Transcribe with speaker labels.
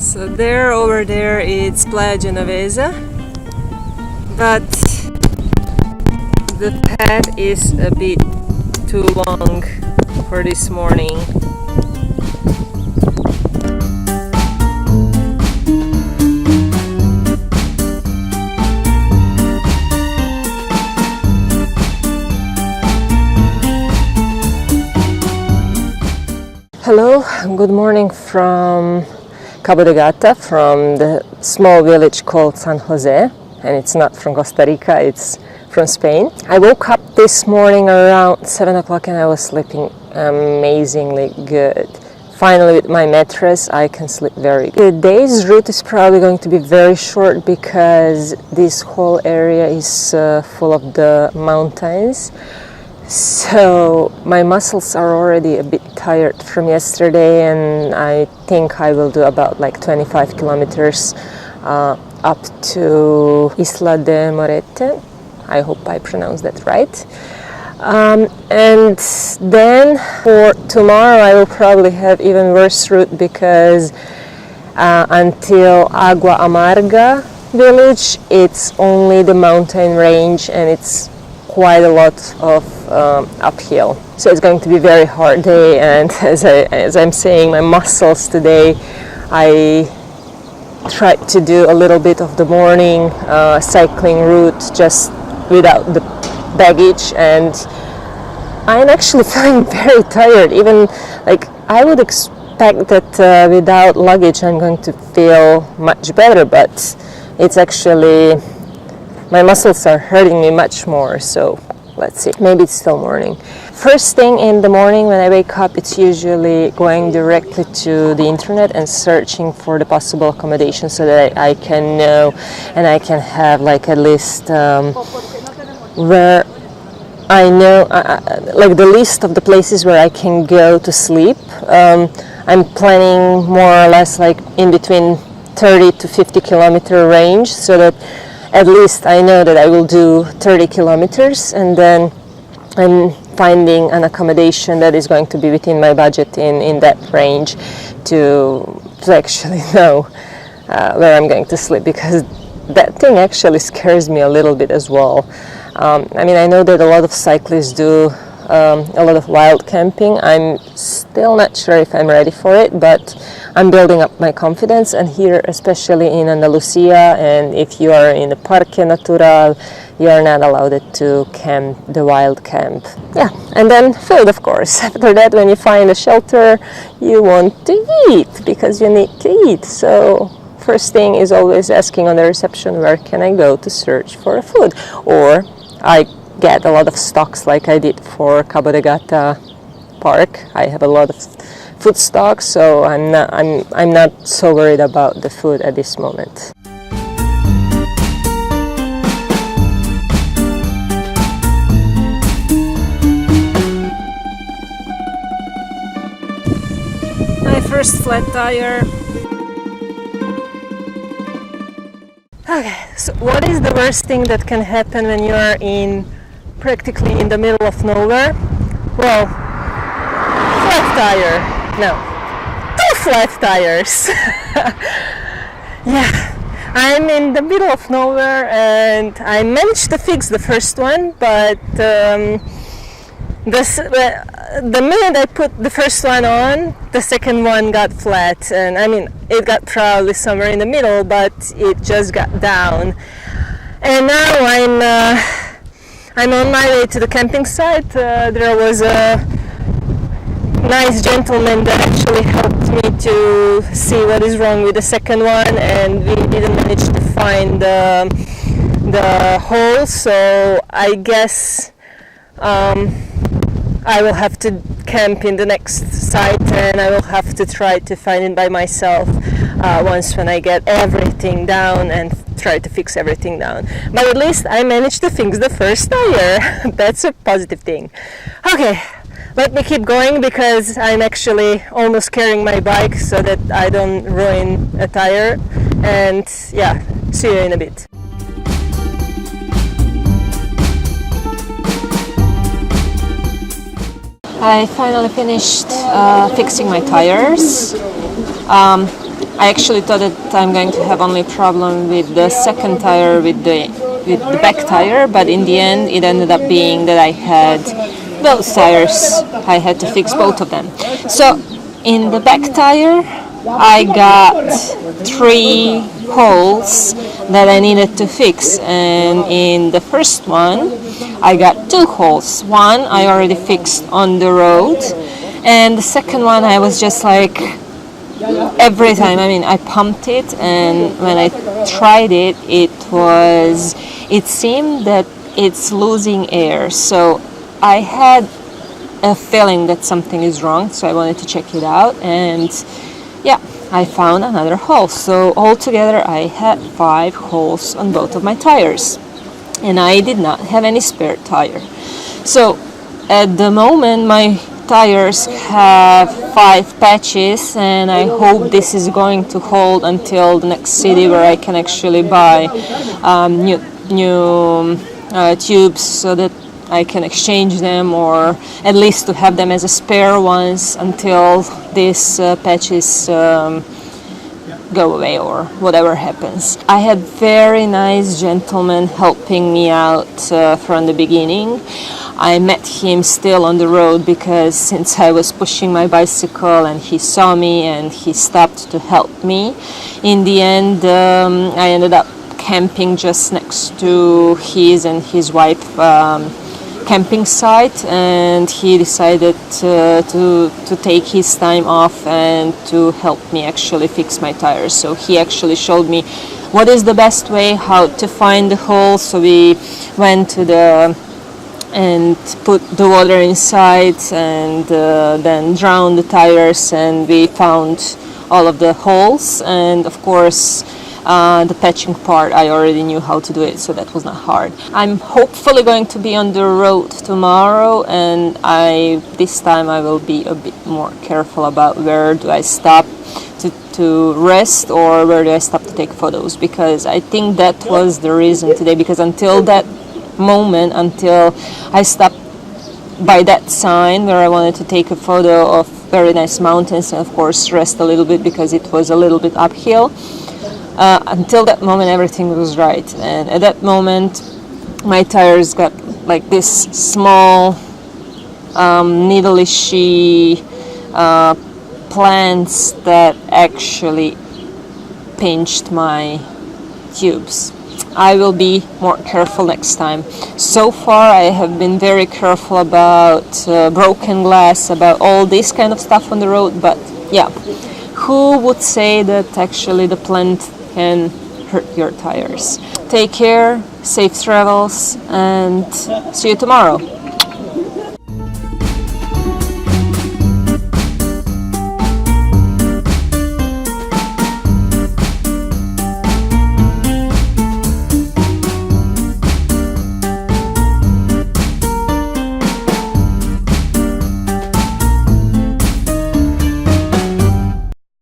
Speaker 1: So there, over there, it's Playa Genovesa, but the path is a bit too long for this morning. Hello, good morning from Cabo de Gata, from the small village called San Jose, and it's not from Costa Rica, it's from Spain. I woke up this morning around 7 o'clock and I was sleeping amazingly good. Finally, with my mattress, I can sleep very good. The day's route is probably going to be very short because this whole area is full of the mountains. So my muscles are already a bit tired from yesterday, and I think I will do about like 25 kilometers up to Isla de Morete. I hope I pronounced that right. And then for tomorrow I will probably have even worse route because until Agua Amarga village it's only the mountain range and it's quite a lot of uphill. So it's going to be a very hard day, and as I'm saying, my muscles today, I tried to do a little bit of the morning cycling route just without the baggage, and I'm actually feeling very tired. Even like I would expect that without luggage I'm going to feel much better, but it's actually, my muscles are hurting me much more, so let's see, maybe it's still morning. First thing in the morning when I wake up, it's usually going directly to the internet and searching for the possible accommodation so that I can know and I can have like a list where I know, like the list of the places where I can go to sleep. I'm planning more or less like in between 30 to 50 kilometer range so that at least I know that I will do 30 kilometers, and then I'm finding an accommodation that is going to be within my budget in that range to actually know where I'm going to sleep, because that thing actually scares me a little bit as well. I mean, I know that a lot of cyclists do a lot of wild camping. I'm still not sure if I'm ready for it, but I'm building up my confidence, and here, especially in Andalusia, and if you are in the Parque Natural, you are not allowed to camp, the wild camp. Yeah, and then food, of course. After that, when you find a shelter, you want to eat, because you need to eat. So first thing is always asking on the reception, where can I go to search for food? Or I get a lot of stocks like I did for Cabo de Gata Park. I have a lot of food stocks, so I'm not so worried about the food at this moment. My first flat tire. Okay, so what is the worst thing that can happen when you are practically in the middle of nowhere? Well, flat tire. No, 2 flat tires. Yeah, I'm in the middle of nowhere and I managed to fix the first one, but the minute I put the first one on, the second one got flat, and I mean it got probably somewhere in the middle, but it just got down. And now I'm on my way to the camping site. There was a nice gentleman that actually helped me to see what is wrong with the second one, and we didn't manage to find the hole, so I guess I will have to camp in the next site, and I will have to try to find it by myself once when I get everything down and try to fix everything down. But at least I managed to fix the first tire. That's a positive thing. Okay, let me keep going because I'm actually almost carrying my bike so that I don't ruin a tire. And yeah, see you in a bit. I finally finished fixing my tires. I actually thought that I'm going to have only problem with the second tire, with the back tire, but in the end it ended up being that I had both tires. I had to fix both of them. So in the back tire I got 3 holes that I needed to fix, and in the first one I got 2 holes. One I already fixed on the road, and the second one I was just like, every time, I mean, I pumped it, and when I tried it, it seemed that it's losing air. So I had a feeling that something is wrong, so I wanted to check it out, and yeah, I found another hole. So altogether I had 5 holes on both of my tires, and I did not have any spare tire. So at the moment my tires have 5 patches, and I hope this is going to hold until the next city where I can actually buy new tubes, so that I can exchange them, or at least to have them as a spare ones until these patches go away or whatever happens. I had very nice gentlemen helping me out from the beginning. I met him still on the road, because since I was pushing my bicycle and he saw me and he stopped to help me. In the end, I ended up camping just next to his and his wife camping site, and he decided to take his time off and to help me actually fix my tires. So he actually showed me what is the best way, how to find the hole. So we went to and put the water inside, and then drown the tires, and we found all of the holes. And of course the patching part I already knew how to do it, so that was not hard. I'm hopefully going to be on the road tomorrow, and this time I will be a bit more careful about where do I stop to rest, or where do I stop to take photos, because I think that was the reason today, because until that moment, until I stopped by that sign where I wanted to take a photo of very nice mountains and of course rest a little bit because it was a little bit uphill, until that moment everything was right. And at that moment my tires got like this small needle-ishy plants that actually pinched my tubes. I will be more careful next time. So far I have been very careful about broken glass, about all this kind of stuff on the road, but yeah, who would say that actually the plant can hurt your tires? Take care, safe travels, and see you tomorrow.